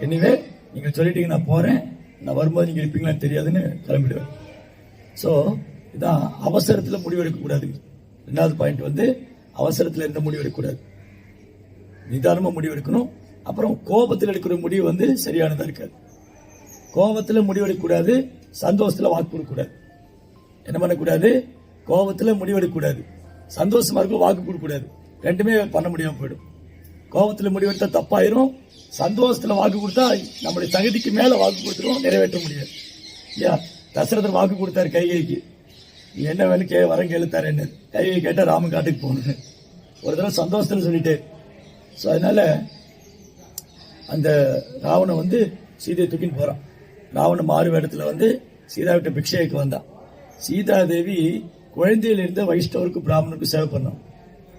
எனிவே நீங்க சொல்லிட்டீங்க நான் போறேன், நான் வரும்போது நீங்க இருப்பீங்களான்னு தெரியாதுன்னு கிளம்பிடுவேன். ஸோ இதான் அவசரத்தில் முடிவெடுக்க கூடாது. ரெண்டாவது பாயிண்ட் வந்து அவசரத்தில் எந்த முடிவு எடுக்கக்கூடாது, நிதானமா முடிவெடுக்கணும். அப்புறம் கோபத்தில் எடுக்கிற முடிவு வந்து சரியானதா இருக்காது. கோபத்தில் முடிவெடுக்கக்கூடாது, சந்தோஷத்தில் வாக்கு கொடுக்கக்கூடாது. என்ன பண்ணக்கூடாது, கோபத்தில் முடிவெடுக்கக்கூடாது, சந்தோஷமா இருக்க வாக்கு கொடுக்கக்கூடாது. ரெண்டுமே பண்ண முடியாம போயிடும். கோபத்தில் முடிவெடுத்தா தப்பாயிரும், சந்தோஷத்துல வாக்கு கொடுத்தா நம்முடைய தகுதிக்கு மேல வாக்கு கொடுத்துரும், நிறைவேற்ற முடியாது. இல்லையா, தசரதர் வாக்கு கொடுத்தாரு கைகைக்கு, நீ என்ன வேணும் வரம் கேளுத்தாரு, என்ன கைகை கேட்டா ராமன் காட்டுக்கு போகணும். ஒரு தடவை சந்தோஷத்துல சொல்லிட்டு, ஸோ அதனால அந்த ராவணன் வந்து சீதையை தூக்கின்னு போறான். ராவணன் மாறு வேடத்துல வந்து சீதா விட்ட பிக்ஷைக்கு வந்தான். சீதா தேவி குழந்தையில இருந்து வைஷ்ணவருக்கு பிராமணனுக்கு சேவை பண்ணோம்.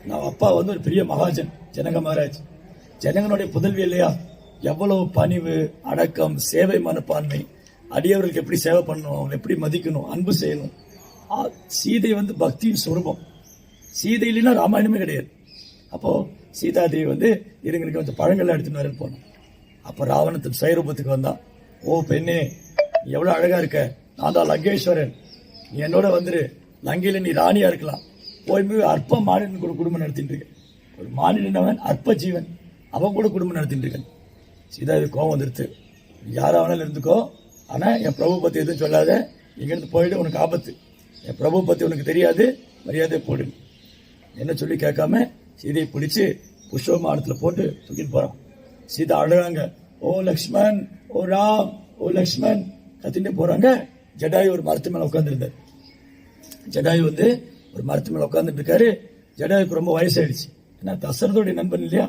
நான் அப்பா வந்து ஒரு பெரிய மகாஜன், ஜனக மகாராஜ், ஜனகனுடைய புதல்வி இல்லையா, எவ்வளவு பணிவு, அடக்கம், சேவை மனப்பான்மை, அடியவர்களுக்கு எப்படி சேவை பண்ணணும், அவங்க எப்படி மதிக்கணும், அன்பு செய்யணும். சீதை வந்து பக்தியின் சுரூபம். சீதை இல்லைன்னா ராமாயணமே கிடையாது. அப்போ சீதாதேவி வந்து இருங்களுக்கு கொஞ்சம் பழங்கள்லாம் எடுத்துன்னு வரேன்னு போனோம். அப்போ ராவணத்தின் சுயரூபத்துக்கு வந்தான். ஓ பெண்ணே, நீ எவ்வளவு அழகா இருக்க, நான் தான் லங்கேஸ்வரன், நீ என்னோட வந்துரு, லங்கையில நீ ராணியா இருக்கலாம். போய் அற்ப மாநிலம் கூட குடும்பம் நடத்திட்டு இருக்க, ஒரு மாநிலவன் அற்ப ஜீவன், அவன் கூட குடும்பம் நடத்திட்டு இருக்கேன். சீதாதேவி கோவம் வந்துருத்து, யாராவனாலும் இருந்துக்கோ, ஆனா என் பிரபு பத்தி எதுவும் சொல்லாத, இங்கிருந்து போயிட்டு உனக்கு ஆபத்து, என் பிரபு பத்தி உனக்கு தெரியாது, மரியாதை போடு. என்ன சொல்லி கேட்காம சீதையை பிடிச்சு புஷ்பமானத்துல போட்டு தூக்கிட்டு போறான். சீதா அழுறாங்க, ஓ லக்ஷ்மண் ஓ ராம் ஓ லக்ஷ்மண் கத்திட்டு போறாங்க. ஜடாயு ஒரு மரத்து மேல உட்கார்ந்து இருந்தார். ஜடாயு வந்து ஒரு மரத்து மேல உட்கார்ந்துட்டு இருக்காரு. ஜடாயுக்கு ரொம்ப வயசாயிடுச்சு, ஏன்னா தசரதோடைய நண்பன் இல்லையா.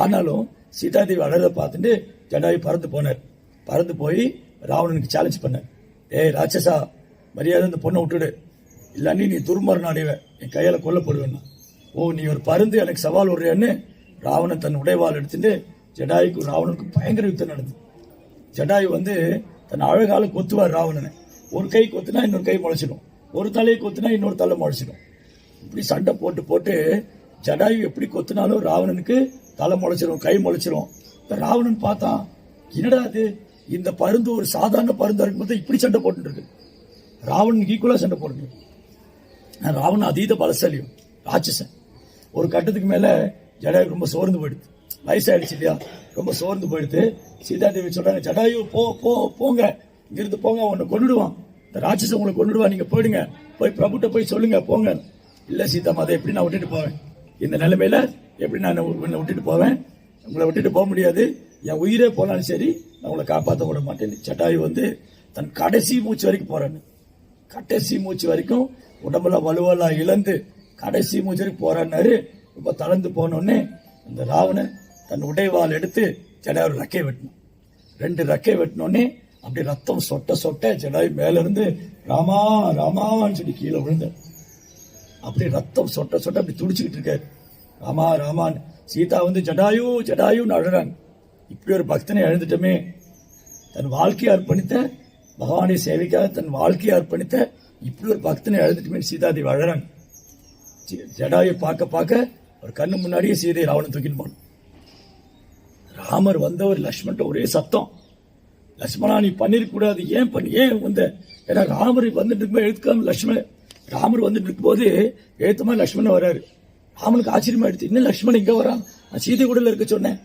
ஆனாலும் சீதாதேவி அழறத பார்த்துட்டு ஜடாயு பறந்து போனார். பறந்து போய் ராவணனுக்கு சேலஞ்ச் பண்ணார், ஏய் ராட்சசா, மரியாதை இந்த பொண்ணை விட்டுடு, இல்லாண்டி நீ துர்மரணம் அடைவ, என் கையால கொல்லப்படுவேன்னா. ஓ நீ ஒரு பருந்து எனக்கு சவால் விடுறியான்னு ராவணன் தன் உடைவாள் எடுத்துட்டு ஜடாயுக்கு ராவணனுக்கு பயங்கர யுத்தம் நடந்தது. ஜடாயு வந்து தன் அழகால கொத்துவார் ராவணனை. ஒரு கை கொத்துனா இன்னொரு கை முளைச்சிடும், ஒரு தலையை கொத்துனா இன்னொரு தலை முளைச்சிடும். இப்படி சண்டை போட்டு போட்டு ஜடாயு எப்படி கொத்துனாலும் ராவணனுக்கு தலை முளைச்சிடும், கை முளைச்சிடும். ராவணன் பார்த்தான், என்னடா அது, இந்த பருந்து ஒரு சாதாரண பருந்தா இருக்கும்போது இப்படி சண்டை போட்டு இருக்கு. ராவணனுக்கு ஈக்குவலா சண்டை போட்டு, ராவணன் அதீத பலசாலியும் ராட்சசன். ஒரு கட்டத்துக்கு மேல ஜடாயு ரொம்ப சோர்ந்து போயிடுது, வயசாயிடுச்சு இல்லையா, ரொம்ப சோர்ந்து போயிடுது. சீதாதேவி சொல்றாங்க, ஜடாயு போ போ போங்க, இங்கிருந்து போங்க, உன்னை கொண்டுடுவான், இந்த ராட்சசன் உங்களை கொண்டுடுவான், நீங்க போயிடுங்க, போய் பிரபுட்ட போய் சொல்லுங்க போங்க. இல்ல சீதா மாதா, எப்படி நான் விட்டுட்டு போவேன், இந்த நிலைமையில எப்படி நான் உன்னை விட்டுட்டு போவேன், உங்களை விட்டுட்டு போக முடியாது, என் உயிரே போனாலும் சரி நான் உங்களை காப்பாற்ற விட மாட்டேன். ஜடாயு வந்து தன் கடைசி மூச்சு வரைக்கும் போறான்னு, கடைசி மூச்சு வரைக்கும் உடம்புல வலுவலா இழந்து கடைசி மூச்சு வரைக்கும் போறான்னாரு. ரொம்ப தளர்ந்து போனோடனே அந்த ராவணன் தன் உடைவாள் எடுத்து ஜடாயு ரெக்கை வெட்டணும். 2 ரெக்கை வெட்டினோடனே அப்படி ரத்தம் சொட்ட சொட்ட ஜடாயு மேல இருந்து ராமா ராமான்னு சொல்லி கீழே விழுந்த, அப்படி ரத்தம் சொட்ட சொட்ட அப்படி துடிச்சுக்கிட்டு இருக்காரு, ராமா ராமான்னு. சீதா வந்து ஜடாயு ஜடாயுன்னு அழுறாங்க. இப்படி ஒரு பக்தனை எழுந்துட்டோமே, தன் வாழ்க்கையை அர்ப்பணித்த, பகவானை சேவைக்காக தன் வாழ்க்கையை அர்ப்பணித்த இப்படி ஒரு பக்தனை எழுந்துட்டுமே சீதாதேவி அழறாங்க. ஜடாயை பார்க்க பார்க்க ஒரு கண்ணு முன்னாடியே சீதை ராவணன் தூக்கின்னு போனான். ராமர் வந்தவர் லட்சுமணன் ஒரே சத்தம், லட்சுமணா நீ பண்ணிருக்க கூடாது, ஏன் வந்த, ஏன்னா ராமர் வந்துட்டு இருக்கும்போது எழுத்துக்காம லட்சுமணன், ராமர் வந்துட்டு இருக்கும் போது எழுத்துமா லட்சுமணன் வர்றாரு. ராமனுக்கு ஆச்சரியமா எடுத்து, இன்னும் லட்சுமணன் இங்க வரான், நான் சீதை கூட இருக்க சொன்னேன்.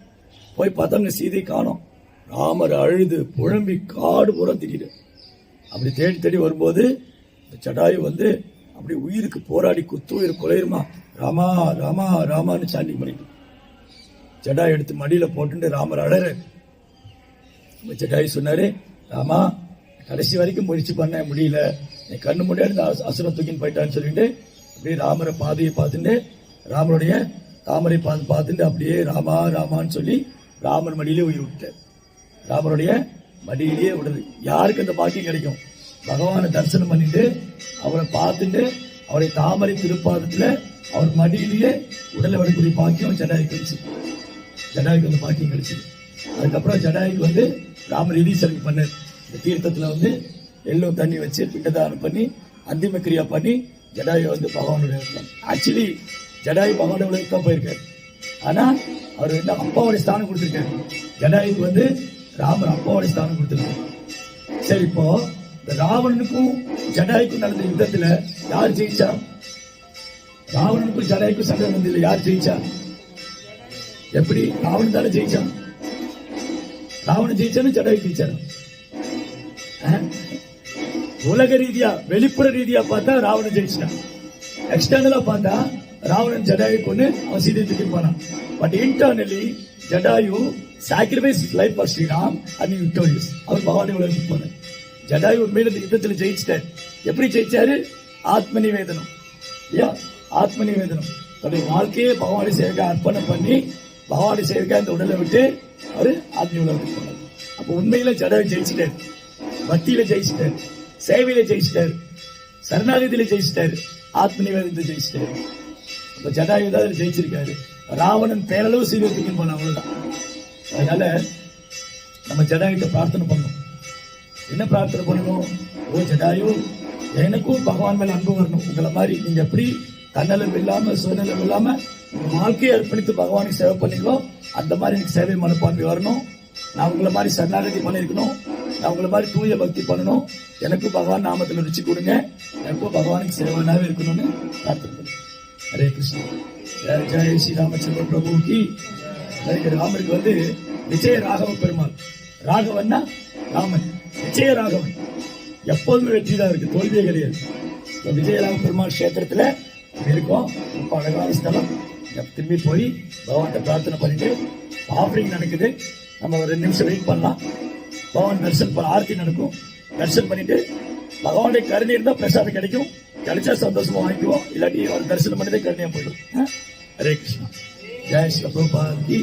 போய் பார்த்தாங்க சீதை காணோம். ராமர் அழுது புழம்பி காடு புறம் திடீர். அப்படி தேடி தேடி வரும்போது ஜடாயு வந்து அப்படி உயிருக்கு போராடி குத்துயிர் குலையுமா ராமா ராமா ராமான்னு சாண்டி பண்ணிட்டு ஜடாய் எடுத்து மடியில போட்டு ராமர் அழற. ஜடாய் சொன்னாரு, ராமா கடைசி வரைக்கும் முயற்சி பண்ண முடியல, என் கண்ணு முடியாது அசுரம் தூக்கின்னு போயிட்டான்னு சொல்லிட்டு அப்படியே ராமரை பாதையை பார்த்துட்டு ராமருடைய தாமரை பார்த்துட்டு அப்படியே ராமா ராமான்னு சொல்லி ராமர் மடியிலே உயிர் விட்டார். ராமருடைய மடியிலேயே விடுது. யாருக்கு அந்த பாக்கியம் கிடைக்கும்? பகவானை தரிசனம் பண்ணிட்டு அவரை பார்த்துட்டு அவருடைய தாமரை திருப்பாதத்துல அவர் மடியிலேயே உடலை விடக்கூடிய பாக்கியம் ஜடாய்க்கு கிடைச்சு. ஜடாய்க்கு அந்த பாக்கியம் கிடைச்சது. அதுக்கப்புறம் ஜடாய்க்கு வந்து ராமர் இறுதி சடங்கு பண்ணார். இந்த தீர்த்தத்துல வந்து எள்ளு தண்ணி வச்சு பிண்டதானம் பண்ணி அந்திம கிரியா பண்ணி ஜடாயை வந்து பகவானுடைய ஆக்சுவலி ஜடாயு பகவானுடைய உலகத்துக்கு தான் போயிருக்காரு. ஆனா அவர் வந்து அப்பாவுடைய ஸ்தானம் கொடுத்திருக்காரு. ஜடாயுக்கு வந்து ராமர் அப்பாவுடைய ஸ்தானம் கொடுத்திருக்காரு. சரி, இப்போ இந்த ராவணனுக்கும் ஜடாய்க்கும் நடந்த யுத்தத்துல யார் ஜெயிச்சா? ராவணனுக்கும் ஜடாய்க்கும் சண்டை நடந்ததுல யார் ஜெயிச்சா? எப்படி? ராவணன் தானே ஜெயிச்சான். ராவணன் ஜெயிச்சானு ஜடாயு ஜெயிச்சாரு. உலக ரீதியா வெளிப்புற ரீதியா பார்த்தா ராவணன் ஜெயிச்சிட்டான். எக்ஸ்டர்னலா பார்த்தா ராவணன் ஜடாயு கொண்டு அவன் சீதை தூக்கி போனான். But internally Jatayu sacrifice life for Sriram and victorious. அவர் பகவானை உலகத்துக்கு போனார். ஜடாயு உண்மையில இந்த யுத்தத்தில் ஜெயிச்சிட்டார். எப்படி ஜெயிச்சாரு? ஆத்ம நிவேதனம். ஆத்ம நிவேதனம். தன்னுடைய வாழ்க்கையை பகவானை சேவைக்காக அர்ப்பணம் பண்ணி பகவானை சேவைக்காக இந்த உடலை விட்டு அவரு ஆத்மீய உலகத்துக்கு போனார். அப்ப உண்மையில ஜடாயு ஜெயிச்சிட்டார். பக்தியில ஜெயிச்சிட்டார், சேவையில ஜெயிச்சிட்டார், சரணாகதியில ஜெயிச்சிட்டாரு, ஆத்ம நிவேதனத்தை ஜெயிச்சிட்டாரு. இப்ப ஜடாயு தான் ஜெயிச்சிருக்காரு. ராவணன் பேரளவு சீர்திருத்தம் போன அவ்வளவுதான். அதனால நம்ம ஜடாயுட்ட பிரார்த்தனை பண்ணணும். என்ன பிரார்த்தனை பண்ணணும்? ஓ ஜடாயு, எனக்கும் பகவான் மேல அன்பு வரணும். உங்களை மாதிரி நீங்க எப்படி தன்னலம் இல்லாம சுயநலம் இல்லாம வாழ்க்கையை அர்ப்பணித்து பகவானுக்கு சேவை பண்ணீங்களோ அந்த மாதிரி எனக்கு சேவை மனப்பான்மை வரணும். நான் உங்களை மாதிரி சரணாகதி பண்ணிருக்கணும். நான் உங்களை மாதிரி தூய பக்தி பண்ணணும். எனக்கும் பகவான் நாமத்தில் ருச்சி கொடுங்க. எனக்கும் பகவானுக்கு சேவனாவே இருக்கணும்னு பிரார்த்தனை பண்ணு. ஹரே கிருஷ்ணா. ஜெய ஜெய ஸ்ரீராமச்சந்திர பிரபுக்கு. ராமருக்கு வந்து விஜய ராகவ பெருமாள். ராகவன்னா ராமன், விஜய ராகவன். எப்போதுமே வெற்றி தான் இருக்கு, தோல்வியே கிடையாது. விஜயராக பெருமாள் கஷேத்திரத்துல இருக்கோம். ரொம்ப அழகான ஸ்தலம். திரும்பி போய் பகவான்கிட்ட பிரார்த்தனை பண்ணிட்டு ஆஃபரிங் நடக்குது. நம்ம ஒரு 2 நிமிஷம் வெயிட் பண்ணலாம். பகவான் தரிசனம் ஆர்த்தி நடக்கும். தரிசனம் பண்ணிட்டு பகவானுடைய கருணை இருந்தா பிரசாதம் கிடைக்கும். கிடைச்சா சந்தோஷமா வாங்கிக்குவோம். இல்லாட்டி அவர் தரிசனம் பண்ணிட்டு கருணையா போயிடும். ஹரே கிருஷ்ணா. ஜெய் ஸ்ரீ பிரபுபாத் கி